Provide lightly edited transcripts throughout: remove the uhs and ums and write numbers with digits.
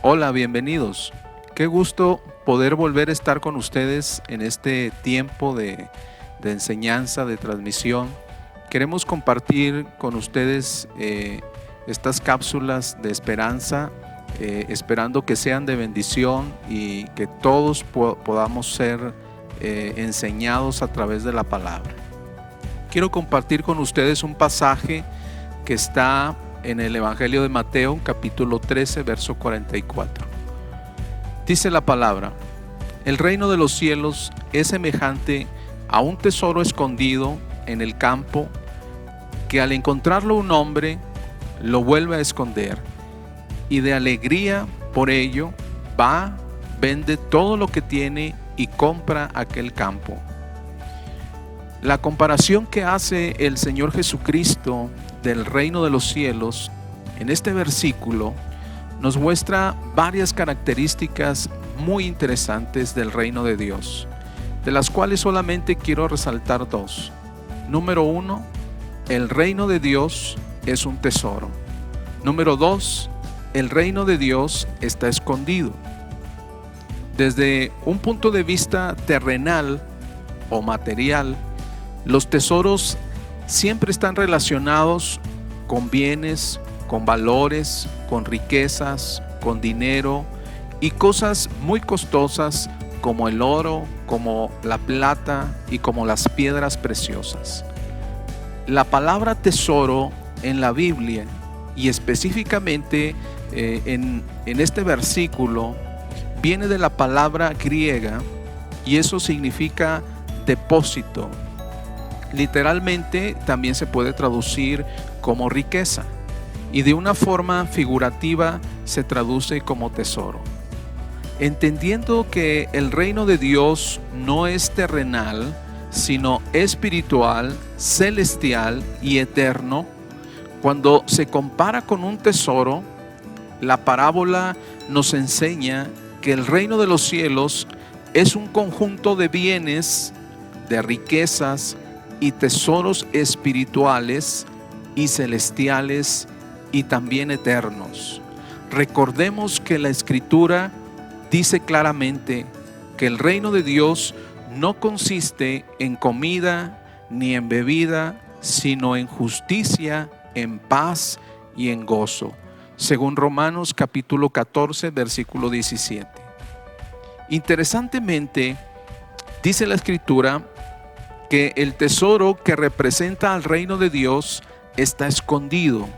Hola, bienvenidos. Qué gusto poder volver a estar con ustedes en este tiempo de enseñanza, de transmisión. Queremos compartir con ustedes estas cápsulas de esperanza, esperando que sean de bendición y que todos podamos ser enseñados a través de la palabra. Quiero compartir con ustedes un pasaje que está en el Evangelio de Mateo, capítulo 13, verso 44. Dice la palabra: el reino de los cielos es semejante a un tesoro escondido en el campo, que al encontrarlo un hombre lo vuelve a esconder, y de alegría por ello va, vende todo lo que tiene y compra aquel campo. La comparación que hace el Señor Jesucristo del reino de los cielos en este versículo nos muestra varias características muy interesantes del reino de Dios, de las cuales solamente quiero resaltar dos. Número 1, el reino de Dios es un tesoro. Número 2, el reino de Dios está escondido. Desde un punto de vista terrenal o material, los tesoros siempre están relacionados con bienes, con valores, con riquezas, con dinero y cosas muy costosas como el oro, como la plata y como las piedras preciosas. La palabra tesoro en la Biblia y específicamente en este versículo viene de la palabra griega y eso significa depósito. Literalmente también se puede traducir como riqueza y de una forma figurativa se traduce como tesoro. Entendiendo que el reino de Dios no es terrenal, sino espiritual, celestial y eterno, cuando se compara con un tesoro, la parábola nos enseña que el reino de los cielos es un conjunto de bienes, de riquezas y tesoros espirituales y celestiales y también eternos. Recordemos que la Escritura dice claramente que el reino de Dios no consiste en comida ni en bebida, sino en justicia, en paz y en gozo, según Romanos capítulo 14, versículo 17. Interesantemente, dice la Escritura que el tesoro que representa al reino de Dios está escondido.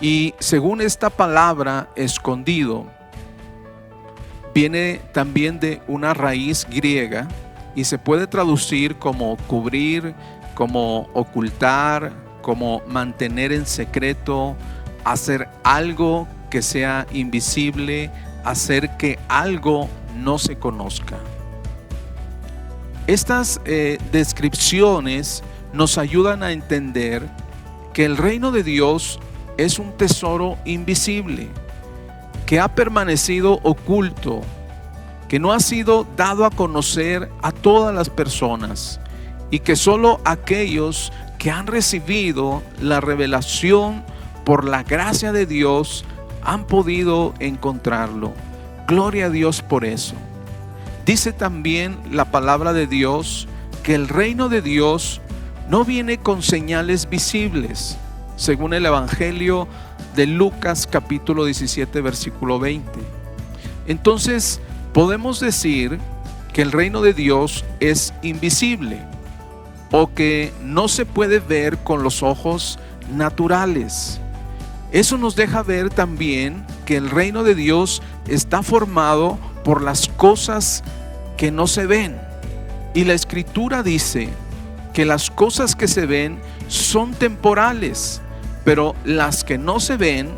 Y según esta palabra escondido, viene también de una raíz griega y se puede traducir como cubrir, como ocultar, como mantener en secreto, hacer algo que sea invisible, hacer que algo no se conozca. Estas descripciones nos ayudan a entender que el reino de Dios es un tesoro invisible, que ha permanecido oculto, que no ha sido dado a conocer a todas las personas y que solo aquellos que han recibido la revelación por la gracia de Dios han podido encontrarlo. Gloria a Dios por eso. Dice también la palabra de Dios que el reino de Dios no viene con señales visibles, según el Evangelio de Lucas capítulo 17 versículo 20. Entonces podemos decir que el reino de Dios es invisible o que no se puede ver con los ojos naturales. Eso nos deja ver también que el reino de Dios está formado por las cosas que no se ven. Y la Escritura dice que las cosas que se ven son temporales, pero las que no se ven,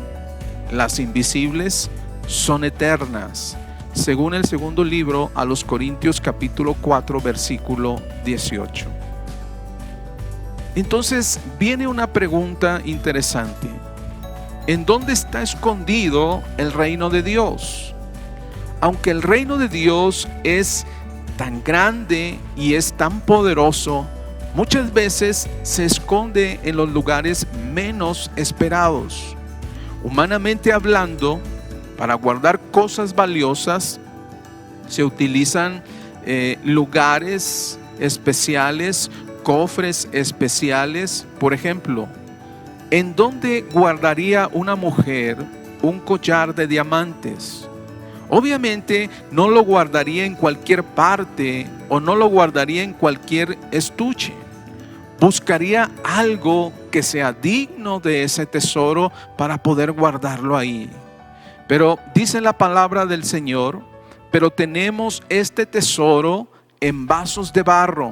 las invisibles, son eternas, según el segundo libro a los Corintios capítulo 4 versículo 18. Entonces viene una pregunta interesante: ¿en dónde está escondido el reino de Dios? Aunque el reino de Dios es tan grande y es tan poderoso, muchas veces se esconde en los lugares menos esperados. Humanamente hablando, Para guardar cosas valiosas se utilizan lugares especiales, cofres especiales. Por ejemplo, ¿en dónde guardaría una mujer un collar de diamantes? Obviamente no lo guardaría en cualquier parte o no lo guardaría en cualquier estuche. Buscaría algo que sea digno de ese tesoro para poder guardarlo ahí. Pero dice la palabra del Señor, pero tenemos este tesoro en vasos de barro,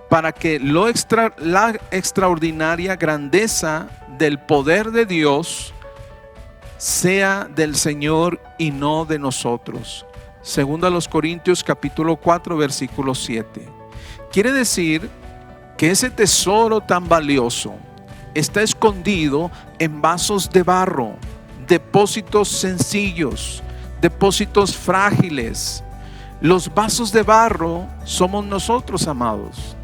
para que la extraordinaria grandeza del poder de Dios sea del Señor y no de nosotros. Segundo a los Corintios capítulo 4 versículo 7. Quiere decir que ese tesoro tan valioso está escondido en vasos de barro, depósitos sencillos, depósitos frágiles. Los vasos de barro somos nosotros, amados.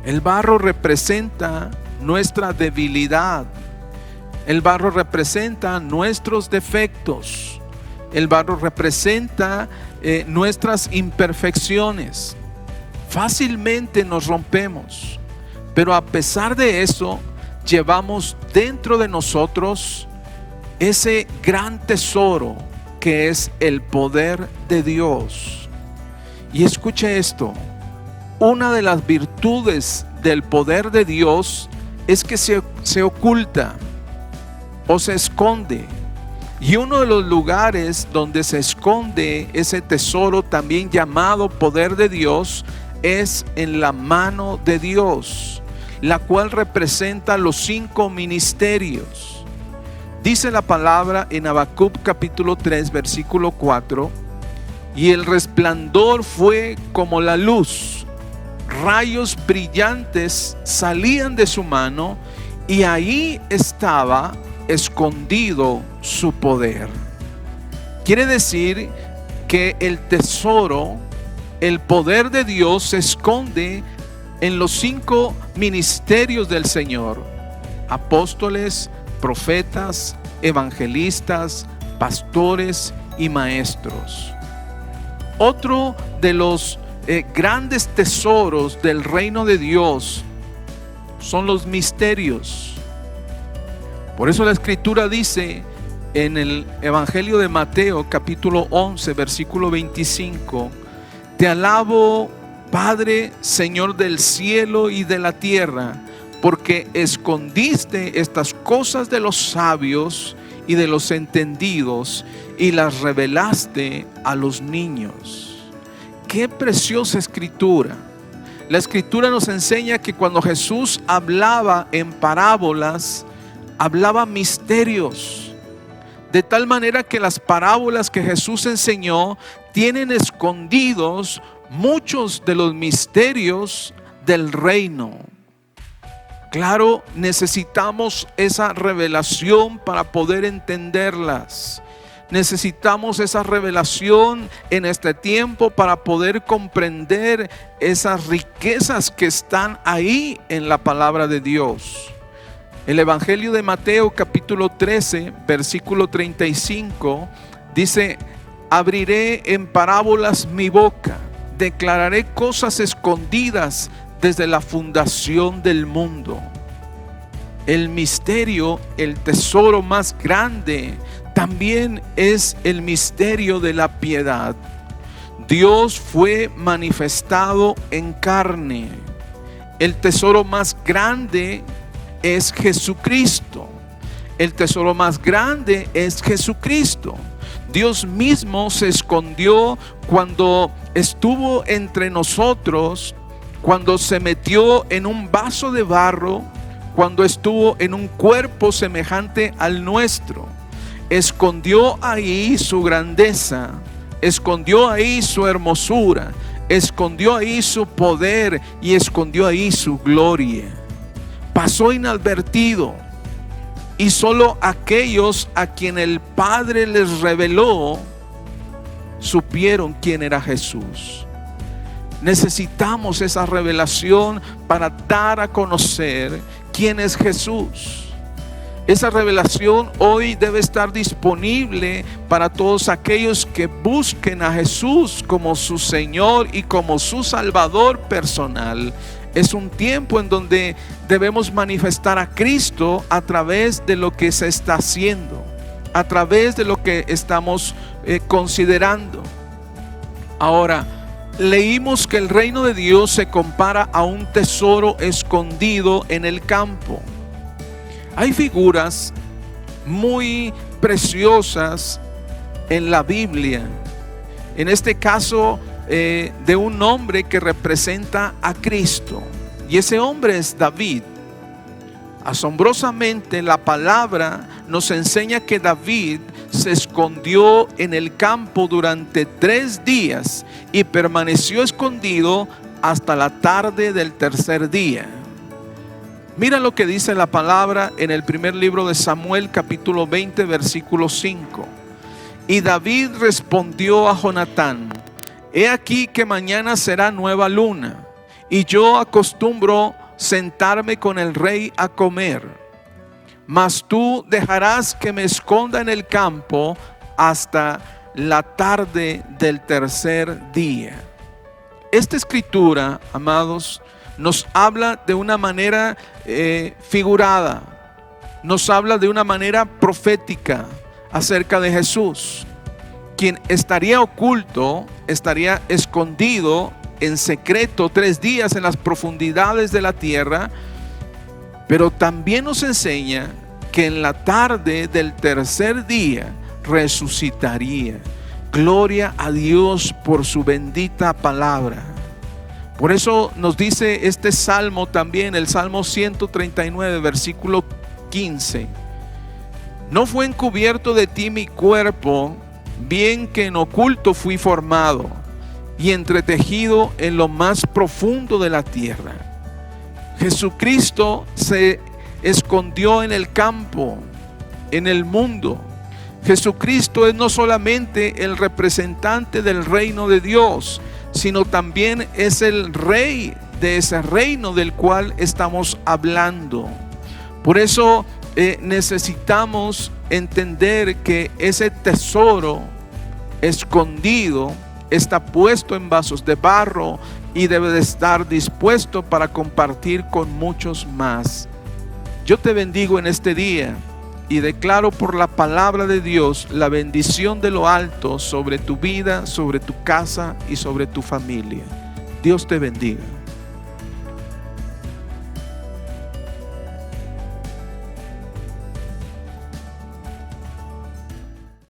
El barro representa nuestra debilidad. El barro representa nuestros defectos. El barro representa nuestras imperfecciones. Fácilmente nos rompemos, pero a pesar de eso, llevamos dentro de nosotros ese gran tesoro que es el poder de Dios. Y escuche esto, una de las virtudes del poder de Dios es que se oculta o se esconde. Y uno de los lugares donde se esconde ese tesoro, también llamado poder de Dios, es en la mano de Dios, la cual representa los 5 ministerios. Dice la palabra en Habacuc capítulo 3 versículo 4: y el resplandor fue como la luz, rayos brillantes salían de su mano, y ahí estaba escondido su poder. Quiere decir que el tesoro, el poder de Dios se esconde en los 5 ministerios del Señor: apóstoles, profetas, evangelistas, pastores y maestros. Otro de los grandes tesoros del reino de Dios son los misterios. Por eso la Escritura dice en el Evangelio de Mateo capítulo 11 versículo 25: te alabo, Padre, Señor del cielo y de la tierra, porque escondiste estas cosas de los sabios y de los entendidos y las revelaste a los niños. Qué preciosa escritura. La escritura nos enseña que cuando Jesús hablaba en parábolas, hablaba misterios, de tal manera que las parábolas que Jesús enseñó tienen escondidos muchos de los misterios del reino. Claro, necesitamos esa revelación para poder entenderlas. Necesitamos esa revelación en este tiempo para poder comprender esas riquezas que están ahí en la palabra de Dios. El Evangelio de Mateo capítulo 13 versículo 35 dice: abriré en parábolas mi boca, declararé cosas escondidas desde la fundación del mundo. El misterio, el tesoro más grande, también es el misterio de la piedad. Dios fue manifestado en carne. El tesoro más grande es Jesucristo. El tesoro más grande es Jesucristo. Dios mismo se escondió cuando estuvo entre nosotros, cuando se metió en un vaso de barro, cuando estuvo en un cuerpo semejante al nuestro. Escondió ahí su grandeza, escondió ahí su hermosura, escondió ahí su poder y escondió ahí su gloria. Pasó inadvertido, y solo aquellos a quien el Padre les reveló supieron quién era Jesús. Necesitamos esa revelación para dar a conocer quién es Jesús. Esa revelación hoy debe estar disponible para todos aquellos que busquen a Jesús como su Señor y como su Salvador personal. Es un tiempo en donde debemos manifestar a Cristo a través de lo que se está haciendo, a través de lo que estamos considerando. Ahora, leímos que el reino de Dios se compara a un tesoro escondido en el campo. Hay figuras muy preciosas en la Biblia. En este caso, de un hombre que representa a Cristo. Y ese hombre es David. Asombrosamente, la palabra nos enseña que David se escondió en el campo durante 3 días y permaneció escondido hasta la tarde del tercer día. Mira lo que dice la palabra en el primer libro de Samuel, capítulo 20, versículo 5. Y David respondió a Jonatán: he aquí que mañana será nueva luna, y yo acostumbro sentarme con el rey a comer. Mas tú dejarás que me esconda en el campo hasta la tarde del tercer día. Esta escritura, amados, nos habla de una manera figurada, nos habla de una manera profética acerca de Jesús, quien estaría oculto, estaría escondido en secreto 3 días en las profundidades de la tierra, pero también nos enseña que en la tarde del tercer día resucitaría. Gloria a Dios por su bendita palabra. Por eso nos dice este salmo también, el Salmo 139, versículo 15. No fue encubierto de ti mi cuerpo, bien que en oculto fui formado y entretejido en lo más profundo de la tierra. Jesucristo se escondió en el campo, en el mundo. Jesucristo es no solamente el representante del reino de Dios, sino también es el rey de ese reino del cual estamos hablando. Por eso necesitamos entender que ese tesoro escondido está puesto en vasos de barro y debe de estar dispuesto para compartir con muchos más. Yo te bendigo en este día y declaro por la palabra de Dios la bendición de lo alto sobre tu vida, sobre tu casa y sobre tu familia. Dios te bendiga.